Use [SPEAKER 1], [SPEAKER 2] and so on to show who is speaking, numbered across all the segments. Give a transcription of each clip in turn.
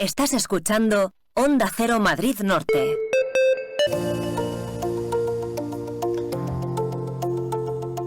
[SPEAKER 1] Estás escuchando Onda Cero Madrid Norte.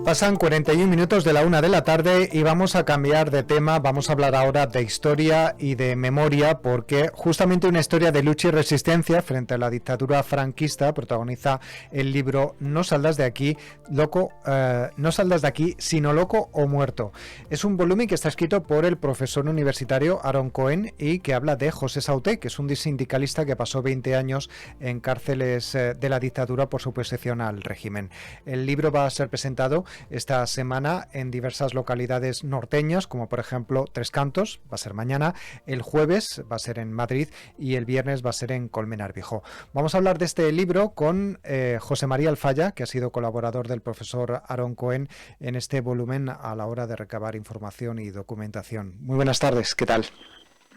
[SPEAKER 2] Pasan 41 minutos de la 1 de la tarde y vamos a cambiar de tema. Vamos a hablar ahora de historia y de memoria, porque justamente una historia de lucha y resistencia frente a la dictadura franquista protagoniza el libro No saldas de aquí, no saldas de aquí, sino loco o muerto. Es un volumen que está escrito por el profesor universitario Aaron Cohen y que habla de José Sauté, que es un sindicalista que pasó 20 años en cárceles de la dictadura por su oposición al régimen. El libro va a ser presentado esta semana en diversas localidades norteñas, como por ejemplo Tres Cantos, va a ser mañana, el jueves va a ser en Madrid y el viernes va a ser en Colmenar Viejo. Vamos a hablar de este libro con José María Alfaya, que ha sido colaborador del profesor Aaron Cohen en este volumen a la hora de recabar información y documentación. Muy buenas tardes, ¿qué tal?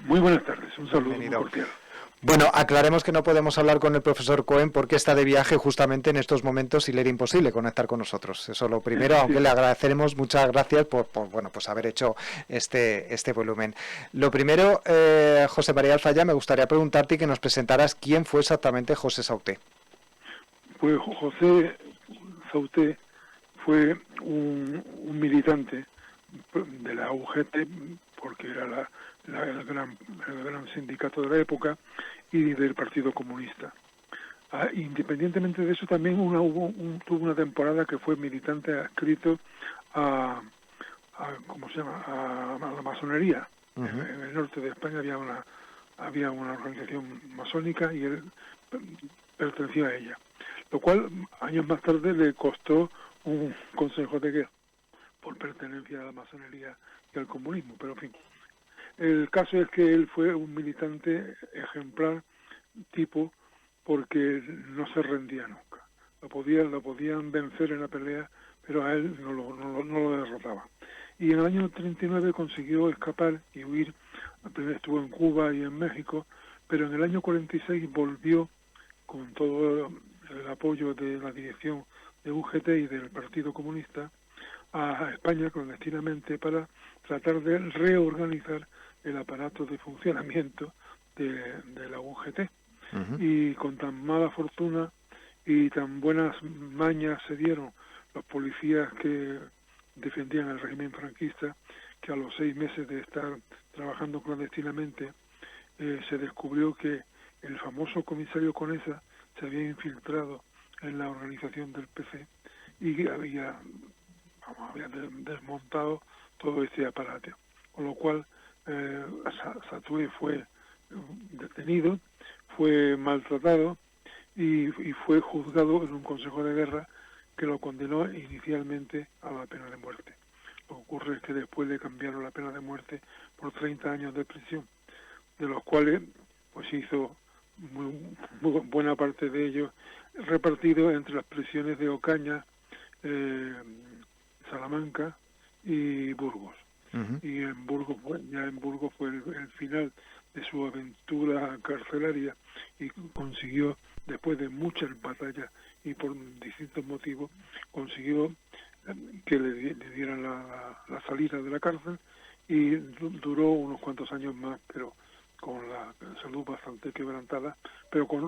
[SPEAKER 3] Muy buenas tardes, un saludo muy cordial.
[SPEAKER 2] Bueno, aclaremos que no podemos hablar con el profesor Cohen porque está de viaje justamente en estos momentos y le era imposible conectar con nosotros. Eso lo primero, sí. Aunque le agradeceremos, muchas gracias por haber hecho este volumen. Lo primero, José María Alfaya, me gustaría preguntarte y que nos presentaras quién fue exactamente José Sauté.
[SPEAKER 3] Pues José Sauté fue un militante de la UGT, porque era el gran sindicato de la época, y del Partido Comunista. Independientemente de eso, también tuvo una temporada que fue militante adscrito a la masonería. Uh-huh. En el norte de España había una organización masónica y él pertenecía a ella, lo cual años más tarde le costó un consejo de guerra por pertenencia a la masonería y al comunismo, pero en fin. El caso es que él fue un militante ejemplar tipo, porque no se rendía nunca. Lo podían vencer en la pelea, pero a él no lo derrotaban. Y en el año 39 consiguió escapar y huir. Estuvo en Cuba y en México, pero en el año 46 volvió con todo el apoyo de la dirección de UGT y del Partido Comunista a España clandestinamente para tratar de reorganizar el aparato de funcionamiento de la UGT. Uh-huh. Y con tan mala fortuna y tan buenas mañas se dieron los policías que defendían el régimen franquista, que a los 6 meses de estar trabajando clandestinamente se descubrió que el famoso comisario Conesa se había infiltrado en la organización del PC y había desmontado todo este aparato, con lo cual Sauté fue detenido, fue maltratado y fue juzgado en un consejo de guerra que lo condenó inicialmente a la pena de muerte. Lo que ocurre es que después le cambiaron la pena de muerte por 30 años de prisión, de los cuales pues hizo muy buena parte de ellos repartido entre las prisiones de Ocaña, Salamanca y Burgos. Uh-huh. Y en Burgos fue el final de su aventura carcelaria y consiguió, después de muchas batallas y por distintos motivos, consiguió que le dieran la salida de la cárcel y duró unos cuantos años más, pero con la salud bastante quebrantada, pero con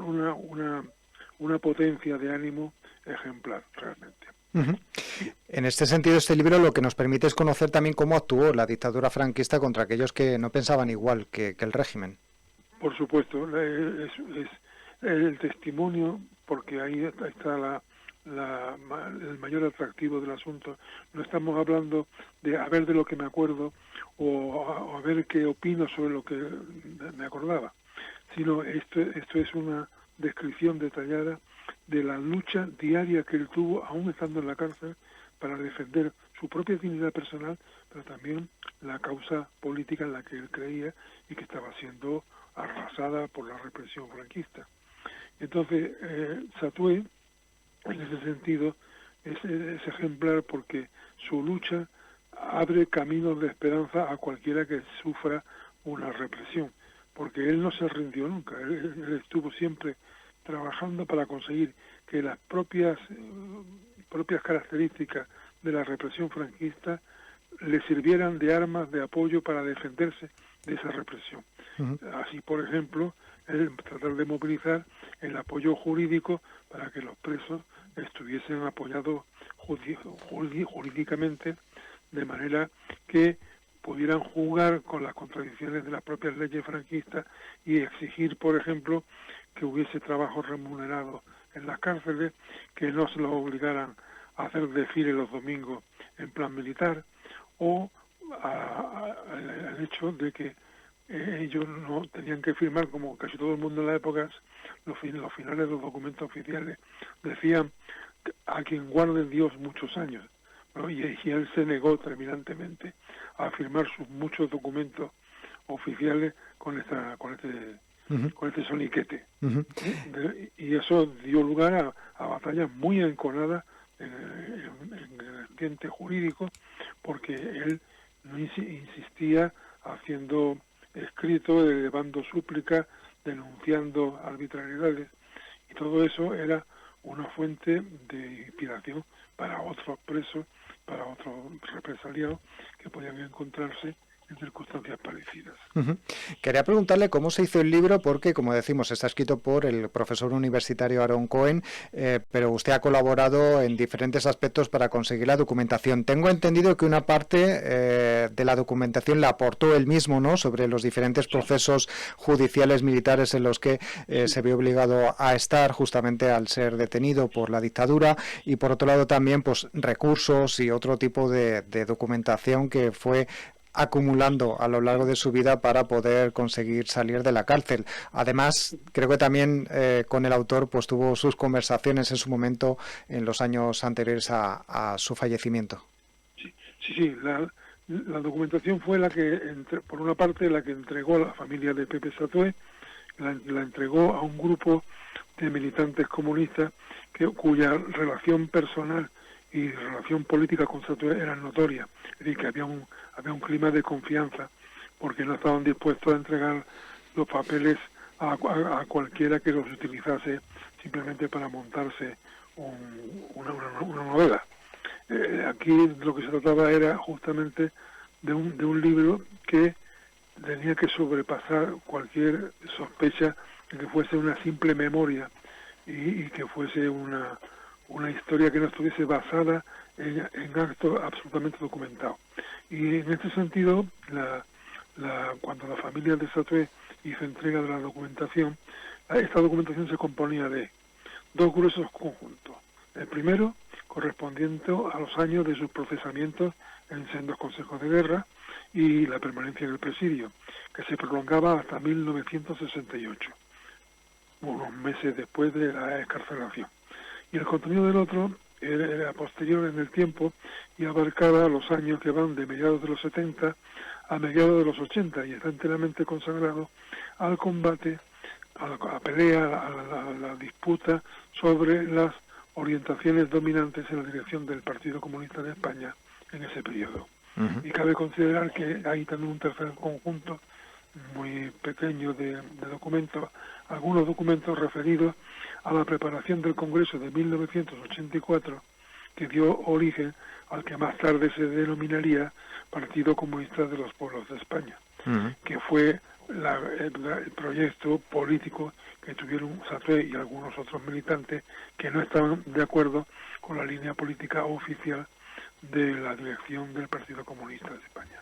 [SPEAKER 3] una potencia de ánimo ejemplar realmente.
[SPEAKER 2] Uh-huh. En este sentido, este libro lo que nos permite es conocer también cómo actuó la dictadura franquista contra aquellos que no pensaban igual que el régimen.
[SPEAKER 3] Por supuesto, es el testimonio, porque ahí está el mayor atractivo del asunto. No estamos hablando de a ver de lo que me acuerdo o a ver qué opino sobre lo que me acordaba, sino esto es una descripción detallada de la lucha diaria que él tuvo, aún estando en la cárcel, para defender su propia dignidad personal, pero también la causa política en la que él creía y que estaba siendo arrasada por la represión franquista. Entonces, Sauté, en ese sentido, es ejemplar porque su lucha abre caminos de esperanza a cualquiera que sufra una represión, porque él no se rindió nunca, él estuvo siempre trabajando para conseguir que las propias características de la represión franquista le sirvieran de armas de apoyo para defenderse de esa represión. Así, por ejemplo, el tratar de movilizar el apoyo jurídico para que los presos estuviesen apoyados jurídicamente, de manera que pudieran jugar con las contradicciones de las propias leyes franquistas y exigir, por ejemplo, que hubiese trabajo remunerado en las cárceles, que no se los obligaran a hacer desfile los domingos en plan militar, o el hecho de que ellos no tenían que firmar, como casi todo el mundo en la época, los finales de los documentos oficiales decían a quien guarde Dios muchos años, ¿no? Y él se negó terminantemente a firmar sus muchos documentos oficiales con este soniquete. Y eso dio lugar a batallas muy enconadas en el ambiente jurídico, porque él no insistía haciendo escritos, elevando súplicas, denunciando arbitrariedades, y todo eso era una fuente de inspiración para otros presos, para otros represaliados que podían encontrarse en circunstancias parecidas.
[SPEAKER 2] Quería preguntarle cómo se hizo el libro, porque, como decimos, está escrito por el profesor universitario Aaron Cohen, pero usted ha colaborado en diferentes aspectos para conseguir la documentación. Tengo entendido que una parte de la documentación la aportó él mismo, ¿no?, sobre los diferentes procesos judiciales militares en los que se vio obligado a estar, justamente al ser detenido por la dictadura, y por otro lado también pues recursos y otro tipo de documentación que fue acumulando a lo largo de su vida para poder conseguir salir de la cárcel. Además, creo que también con el autor pues tuvo sus conversaciones en su momento en los años anteriores a su fallecimiento.
[SPEAKER 3] Sí, la documentación fue la que, por una parte, la que entregó a la familia de Pepe Satué, la entregó a un grupo de militantes comunistas cuya relación personal y relación política con Satué eran notorias. Es decir, que había un clima de confianza, porque no estaban dispuestos a entregar los papeles a cualquiera que los utilizase simplemente para montarse una novela. Aquí lo que se trataba era justamente de un libro que tenía que sobrepasar cualquier sospecha de que fuese una simple memoria y que fuese una historia que no estuviese basada en actos absolutamente documentados. Y en este sentido, cuando la familia de Satué hizo entrega de la documentación, esta documentación se componía de dos gruesos conjuntos. El primero, correspondiente a los años de sus procesamientos en sendos consejos de guerra y la permanencia en el presidio, que se prolongaba hasta 1968, unos meses después de la excarcelación. Y el contenido del otro era posterior en el tiempo y abarcaba los años que van de mediados de los 70 a mediados de los 80 y está enteramente consagrado al combate, a la pelea, a la disputa sobre las orientaciones dominantes en la dirección del Partido Comunista de España en ese periodo. Y cabe considerar que hay también un tercer conjunto muy pequeño de documentos, algunos documentos referidos a la preparación del Congreso de 1984, que dio origen al que más tarde se denominaría Partido Comunista de los Pueblos de España, que fue el proyecto político que tuvieron Satué y algunos otros militantes que no estaban de acuerdo con la línea política oficial de la dirección del Partido Comunista de España.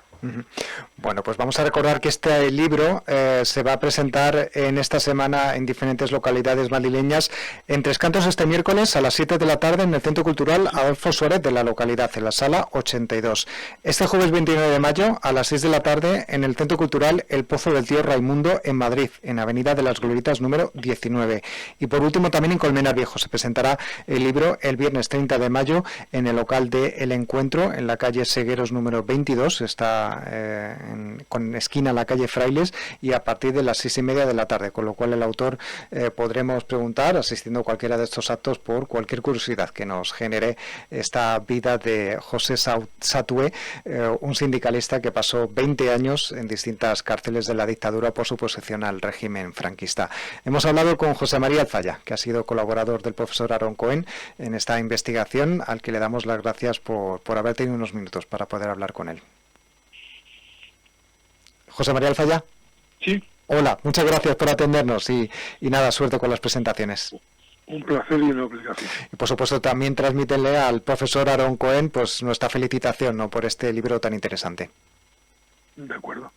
[SPEAKER 2] Bueno, pues vamos a recordar que este libro se va a presentar en esta semana en diferentes localidades madrileñas. En Tres Cantos este miércoles a las 7 de la tarde en el Centro Cultural Adolfo Suárez de la localidad, en la sala 82. Este jueves 29 de mayo a las 6 de la tarde en el Centro Cultural El Pozo del Tío Raimundo en Madrid, en Avenida de las Gloritas número 19. Y por último también en Colmenar Viejo se presentará el libro el viernes 30 de mayo en el local de El Encuentro, en la calle Segueros número 22, está con esquina a la calle Frailes, y a partir de las 6:30 de la tarde, con lo cual el autor podremos preguntar, asistiendo a cualquiera de estos actos, por cualquier curiosidad que nos genere esta vida de José Satué, un sindicalista que pasó 20 años en distintas cárceles de la dictadura por su oposición al régimen franquista. Hemos hablado con José María Alzaya, que ha sido colaborador del profesor Aaron Cohen en esta investigación, al que le damos las gracias por haber tenido unos minutos para poder hablar con él. José María Alfaya.
[SPEAKER 3] Sí,
[SPEAKER 2] Hola, muchas gracias por atendernos y nada, suerte con las presentaciones.
[SPEAKER 3] un placer y una obligación.
[SPEAKER 2] Y por supuesto también transmítenle al profesor Aaron Cohen pues nuestra felicitación, ¿no?, por este libro tan interesante.
[SPEAKER 3] De acuerdo.